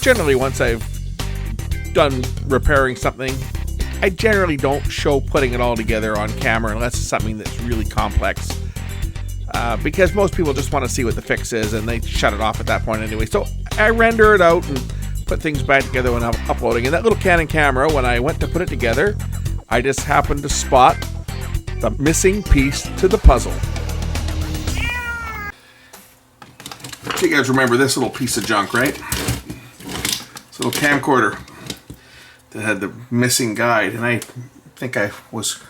generally once I've done repairing something, I generally don't show putting it all together on camera unless it's something that's really complex. Because most people just want to see what the fix is and they shut it off at that point anyway. So I render it out and put things back together when I'm uploading. And that little Canon camera, when I went to put it together, I just happened to spot the missing piece to the puzzle. So you guys remember this little piece of junk, right? This little camcorder that had the missing guide, and I think I was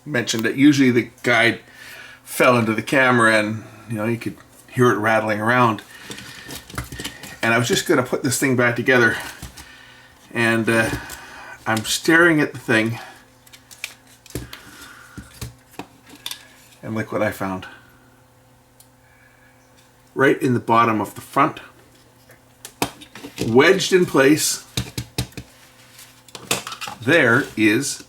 mentioned that usually the guide fell into the camera and you could hear it rattling around. And I was just going to put this thing back together, and I'm staring at the thing, and look what I found. Right in the bottom of the front, wedged in place, there is,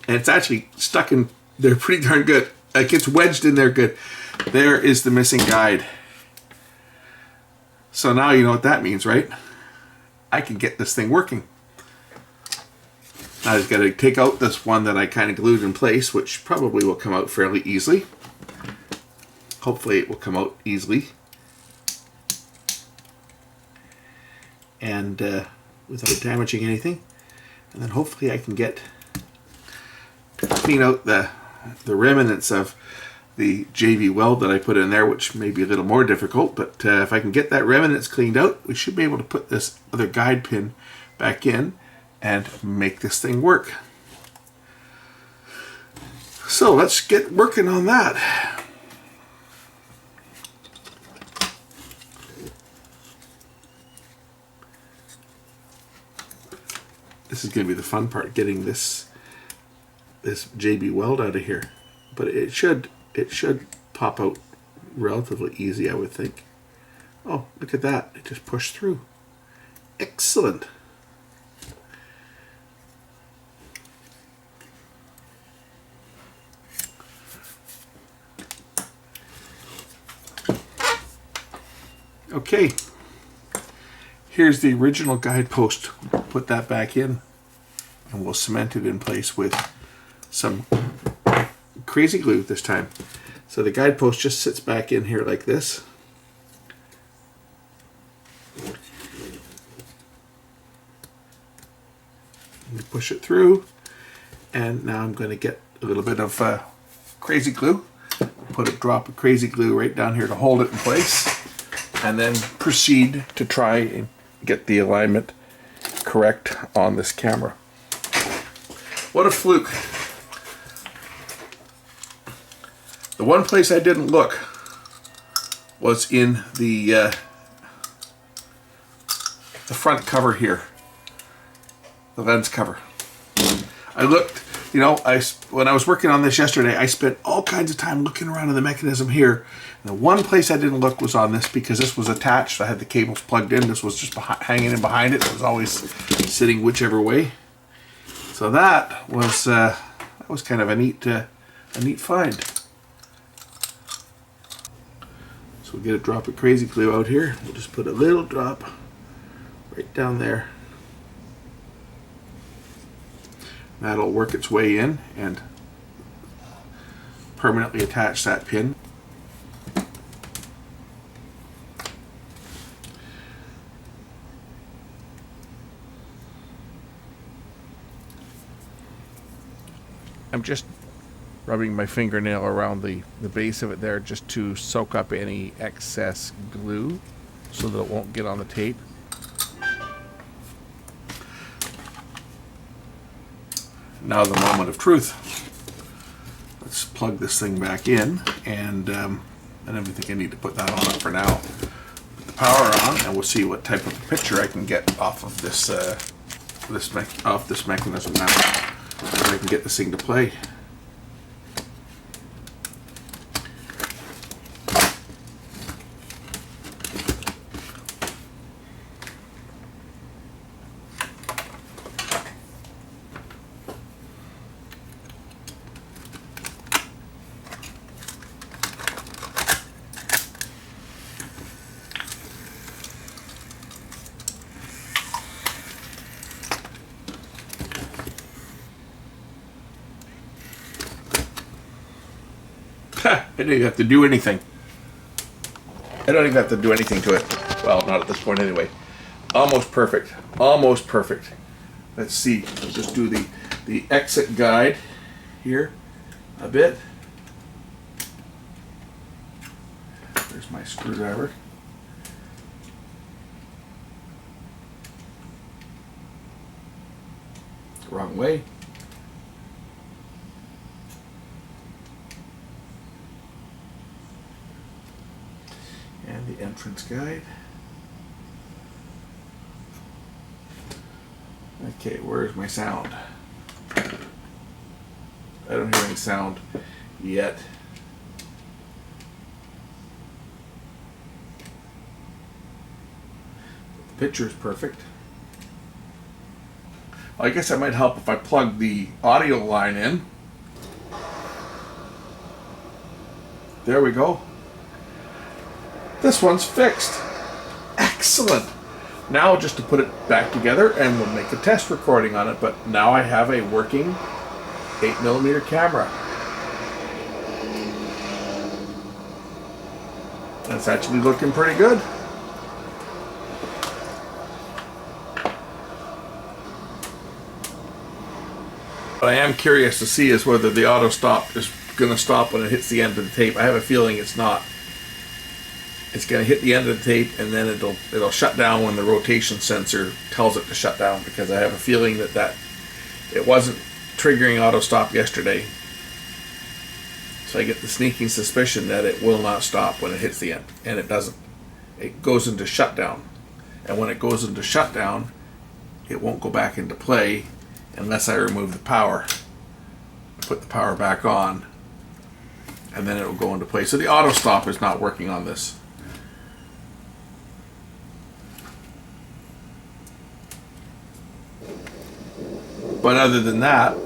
and it's actually stuck in there pretty darn good. Like, it's wedged in there good. There is the missing guide. So now you know what that means, right? I can get this thing working. I just got to take out this one that I kind of glued in place, which probably will come out fairly easily. Hopefully it will come out easily. And without damaging anything. And then hopefully I can clean out the remnants of the JV weld that I put in there, which may be a little more difficult, but if I can get that remnants cleaned out, we should be able to put this other guide pin back in and make this thing work. So let's get working on that. This is going to be the fun part, getting this JB weld out of here, but it should pop out relatively easy, I would think. Oh, look at that, it just pushed through. Excellent. Okay, here's the original guidepost. Put that back in, and we'll cement it in place with some crazy glue this time. So the guidepost just sits back in here like this. And push it through, and now I'm going to get a little bit of crazy glue. Put a drop of crazy glue right down here to hold it in place, and then proceed to try and get the alignment correct on this camera. What a fluke. The one place I didn't look was in the front cover here, the lens cover. I looked, when I was working on this yesterday, I spent all kinds of time looking around in the mechanism here. And the one place I didn't look was on this, because this was attached. I had the cables plugged in. This was just hanging in behind it. It was always sitting whichever way. So that was kind of a neat find. So we'll get a drop of crazy glue out here. We'll just put a little drop right down there. That'll work its way in and permanently attach that pin. I'm just rubbing my fingernail around the base of it there just to soak up any excess glue so that it won't get on the tape. Now the moment of truth. Let's plug this thing back in, and I don't think I need to put that on it for now. Put the power on, and we'll see what type of a picture I can get off of this mechanism now. So I can get this thing to play. I don't even have to do anything. I don't even have to do anything to it. Well, not at this point anyway. Almost perfect. Almost perfect. Let's see. I'll just do the exit guide here a bit. There's my screwdriver. Wrong way. And the entrance guide. Okay, where's my sound? I don't hear any sound yet. The picture is perfect. I guess that might help if I plug the audio line in. There we go. This one's fixed. Excellent. Now just to put it back together and we'll make a test recording on it, but now I have a working 8mm camera. That's actually looking pretty good. What I am curious to see is whether the auto stop is going to stop when it hits the end of the tape. I have a feeling it's not. It's going to hit the end of the tape and then it'll shut down when the rotation sensor tells it to shut down, because I have a feeling that it wasn't triggering auto stop yesterday. So I get the sneaking suspicion that it will not stop when it hits the end, and it doesn't. It goes into shutdown, and when it goes into shutdown, it won't go back into play unless I remove the power, put the power back on, and then it will go into play. So the auto stop is not working on this. But other than that,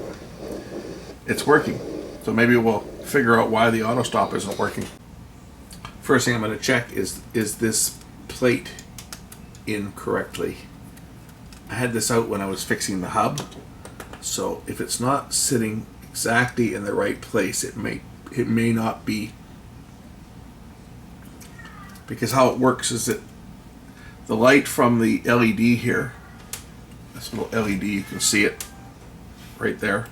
it's working. So maybe we'll figure out why the auto stop isn't working. First thing I'm going to check is this plate in correctly. I had this out when I was fixing the hub. So if it's not sitting exactly in the right place, it may not be. Because how it works is that the light from the LED here, this little LED, you can see it right there.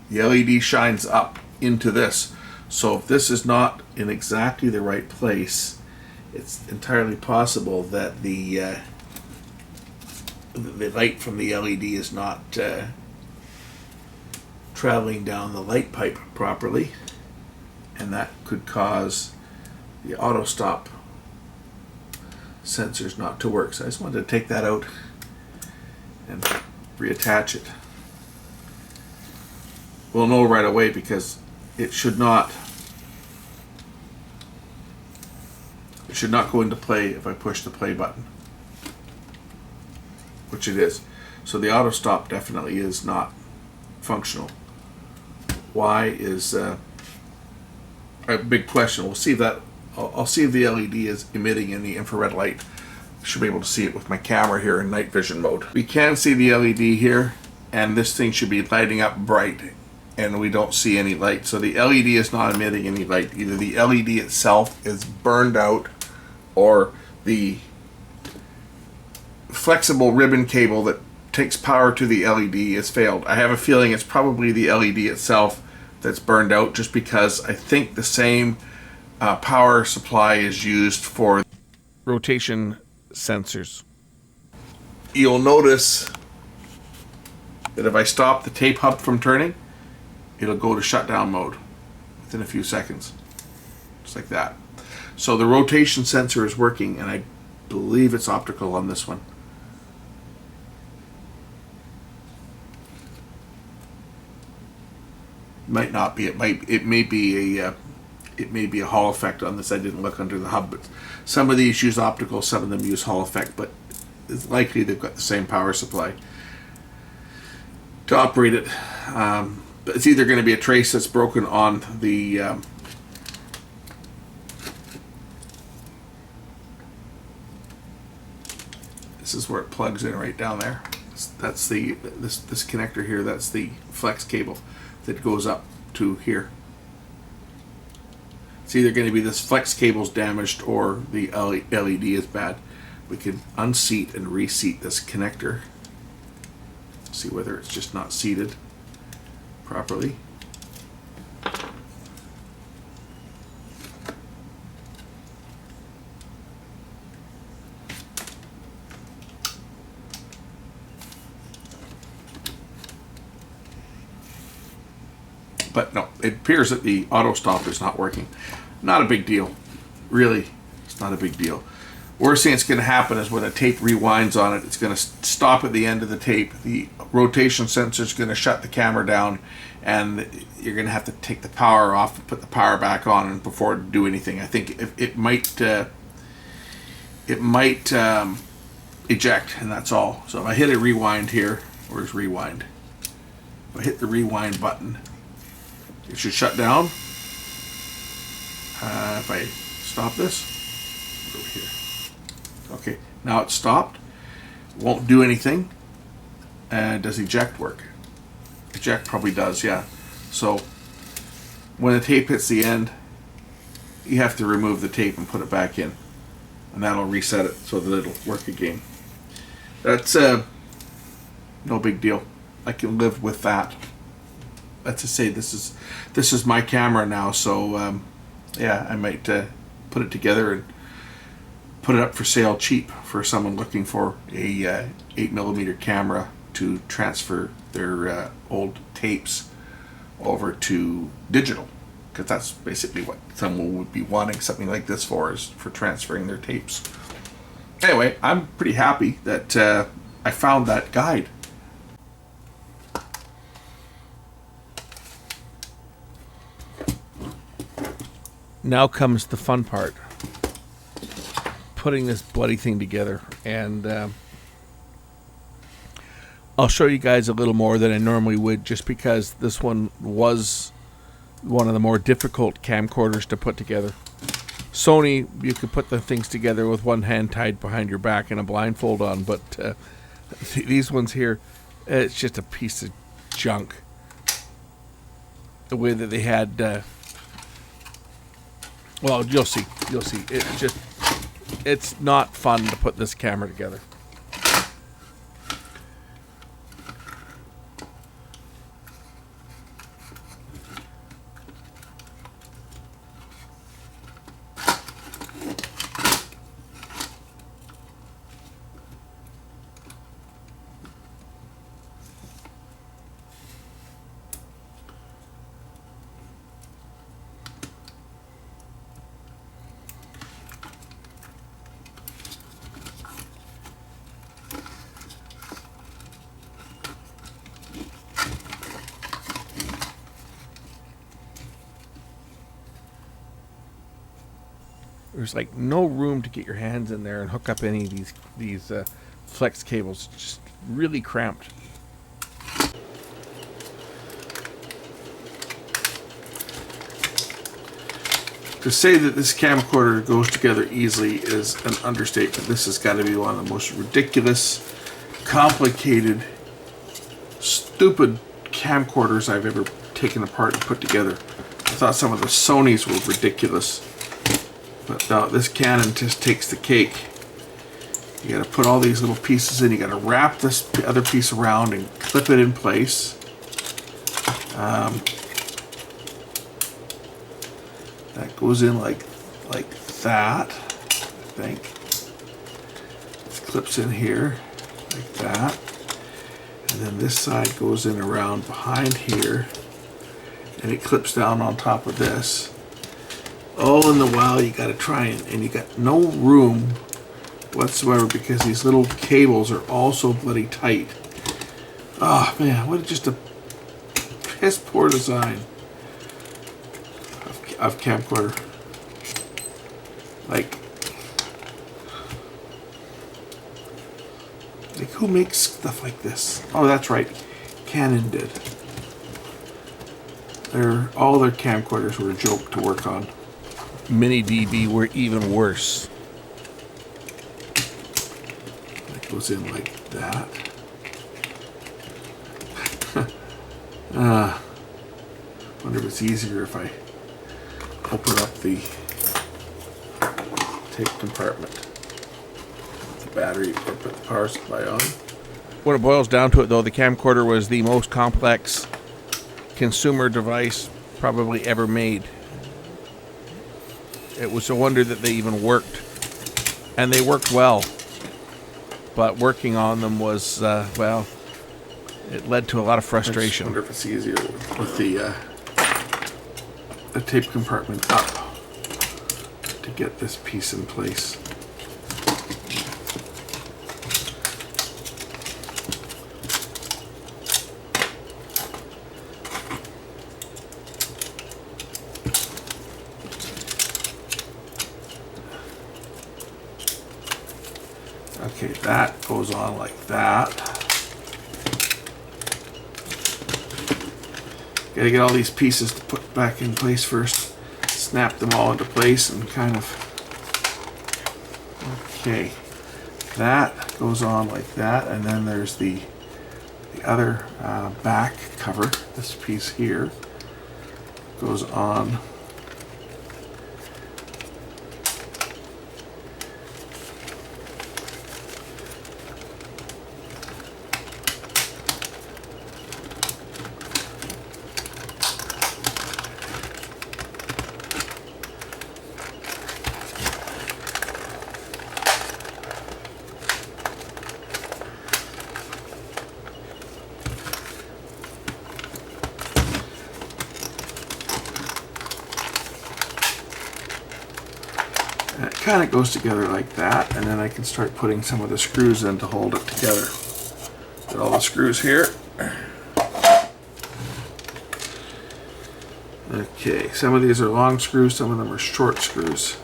The LED shines up into this. So if this is not in exactly the right place, it's entirely possible that the light from the LED is not traveling down the light pipe properly, and that could cause the auto stop sensors not to work. So I just wanted to take that out and reattach it. We'll know right away because it should not go into play if I push the play button, which it is. So the auto stop definitely is not functional. Why is a big question. We'll see that. I'll see if the LED is emitting any infrared light. I should be able to see it with my camera here in night vision mode. We can see the LED here, and this thing should be lighting up bright, and we don't see any light. So the LED is not emitting any light. Either the LED itself is burned out, or the flexible ribbon cable that takes power to the LED has failed. I have a feeling it's probably the LED itself that's burned out, just because I think the same power supply is used for rotation sensors. You'll notice that if I stop the tape hub from turning, it'll go to shutdown mode within a few seconds, just like that. So the rotation sensor is working, and I believe it's optical on this one. Might not be. It may be a Hall effect on this. I didn't look under the hub, but some of these use optical, some of them use Hall effect, but it's likely they've got the same power supply to operate it. But it's either going to be a trace that's broken on the this is where it plugs in right down there. That's this connector here. That's the flex cable that goes up to here. It's either going to be this flex cable's damaged or the LED is bad. We can unseat and reseat this connector. See whether it's just not seated properly. But no, it appears that the auto stop is not working. Not a big deal. Really, it's not a big deal. Worst thing that's going to happen is when a tape rewinds on it, it's going to stop at the end of the tape. The rotation sensor is going to shut the camera down, and you're going to have to take the power off and put the power back on and before it do anything. I think it might eject, and that's all. So if I hit a rewind here, where's rewind? If I hit the rewind button, it should shut down. If I stop this, over here. Okay, now it's stopped. Won't do anything. Does eject work? Eject probably does, yeah. So when the tape hits the end, you have to remove the tape and put it back in, and that'll reset it so that it'll work again. That's no big deal. I can live with that. Let's just say this is my camera now, so yeah, I might put it together and put it up for sale cheap for someone looking for a 8mm camera to transfer their old tapes over to digital, because that's basically what someone would be wanting something like this for, is for transferring their tapes. Anyway, I'm pretty happy that I found that guide. Now comes the fun part, putting this bloody thing together, and I'll show you guys a little more than I normally would, just because this one was one of the more difficult camcorders to put together. Sony, you could put the things together with one hand tied behind your back and a blindfold on, but these ones here, it's just a piece of junk. The way that they had... well, you'll see. It's not fun to put this camera together. There's like no room to get your hands in there and hook up any of these flex cables. It's just really cramped. To say that this camcorder goes together easily is an understatement. This has got to be one of the most ridiculous, complicated, stupid camcorders I've ever taken apart and put together. I thought some of the Sonys were ridiculous. But no, this Canon just takes the cake. You gotta put all these little pieces in. You gotta wrap this other piece around and clip it in place. That goes in like that, I think. This clips in here, like that. And then this side goes in around behind here. And it clips down on top of this. All in the while, you got to try and you got no room whatsoever because these little cables are all so bloody tight. Oh man, what just a piss poor design of camcorder. Like who makes stuff like this? Oh, that's right, Canon did. All their camcorders were a joke to work on. Mini DB were even worse. That goes in like that. Wonder if it's easier if I open up the tape compartment. Put the battery or put the power supply on. When it boils down to it, though, the camcorder was the most complex consumer device probably ever made. It was a wonder that they even worked. And they worked well. But working on them was, well, it led to a lot of frustration. I wonder if it's easier with the tape compartment up to get this piece in place. Okay, that goes on like that. Gotta get all these pieces to put back in place first. Snap them all into place and kind of... Okay, that goes on like that, and then there's the other back cover. This piece here goes on and it kind of goes together like that, and then I can start putting some of the screws in to hold it together. Got all the screws here. Okay, some of these are long screws, some of them are short screws.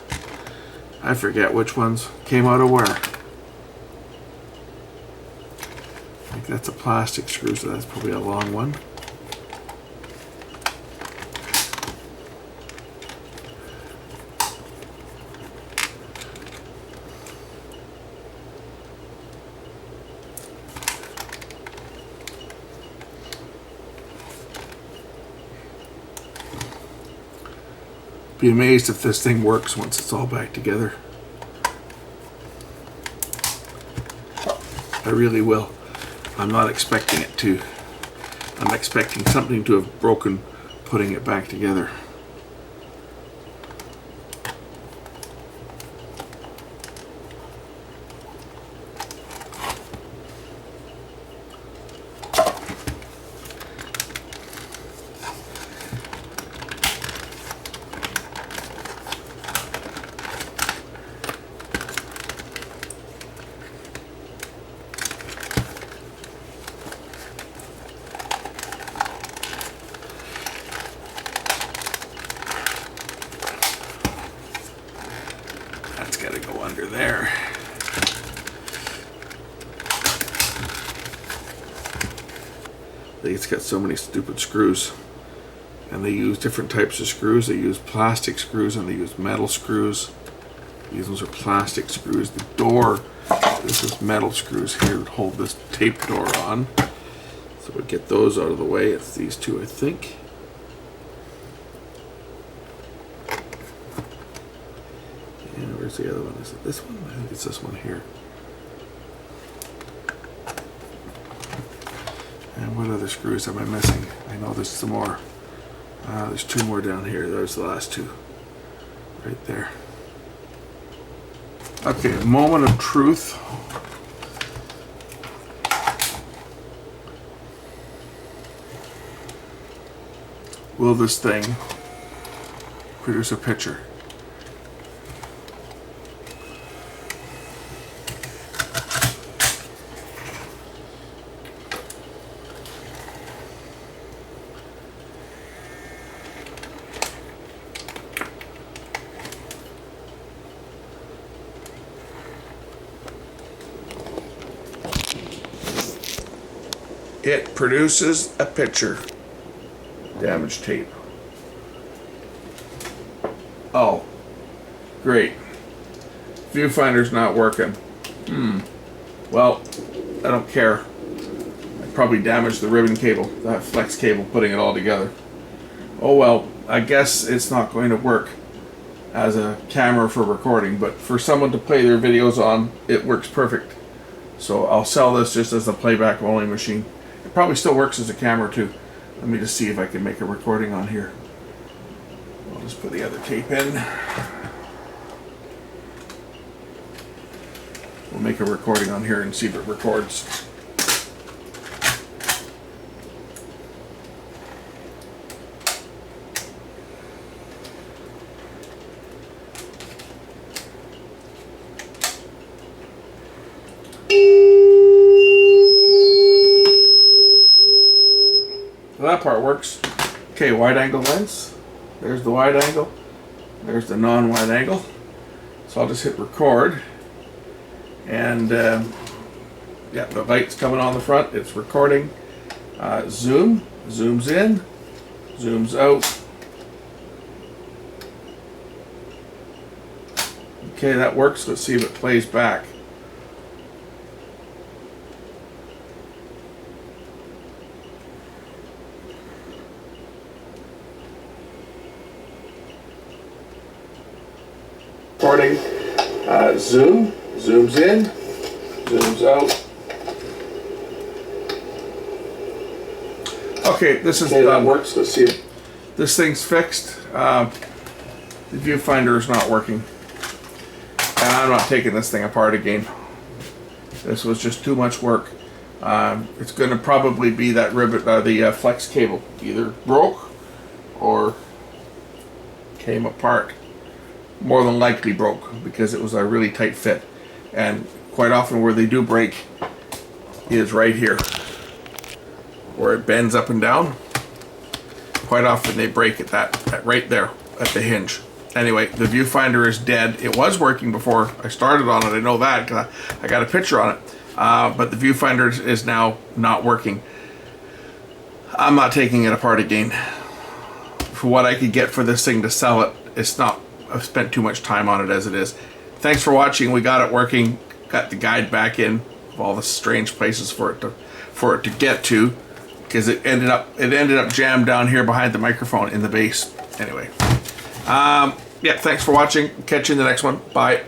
I forget which ones came out of where. I think that's a plastic screw, so that's probably a long one. Be amazed if this thing works once it's all back together. I really will. I'm not expecting it to. I'm expecting something to have broken putting it back together. That's got to go under there. It's got so many stupid screws, and they use different types of screws. They use plastic screws and they use metal screws. These ones are plastic screws. The door, this is metal screws here that hold this tape door on. So we get those out of the way. It's these two, I think. And where's the other one? Is it this one? I think it's this one here. And what other screws am I missing? I know there's some more. There's two more down here. There's the last two. Right there. Okay, moment of truth. Will this thing produce a picture? It produces a picture. Damaged tape. Oh, great. Viewfinder's not working. Well, I don't care. I probably damaged the ribbon cable, that flex cable, putting it all together. Oh well, I guess it's not going to work as a camera for recording, but for someone to play their videos on, it works perfect. So I'll sell this just as a playback only machine. It probably still works as a camera too. Let me just see if I can make a recording on here. I'll just put the other tape in. We'll make a recording on here and see if it records. So that part works. Okay, wide angle lens. There's the wide angle. There's the non-wide angle. So I'll just hit record. And yeah, the light's coming on the front. It's recording. Zoom. Zooms in. Zooms out. Okay, that works. Let's see if it plays back. Recording. Zoom. Zooms in. Zooms out. Okay, this is done. That works. Let's see it. This thing's fixed. The viewfinder is not working. And I'm not taking this thing apart again. This was just too much work. It's going to probably be that rivet, the flex cable, either broke or came apart. More than likely broke because it was a really tight fit. And quite often where they do break is right here, where it bends up and down. Quite often they break at that right there at the hinge. Anyway, the viewfinder is dead. It was working before I started on it. I know that because I got a picture on it. But the viewfinder is now not working. I'm not taking it apart again. For what I could get for this thing to sell it, it's not. I've spent too much time on it as it is. Thanks for watching. We got it working. Got the guide back in of all the strange places for it to get to, because it ended up jammed down here behind the microphone in the base. Anyway, yeah. Thanks for watching. Catch you in the next one. Bye.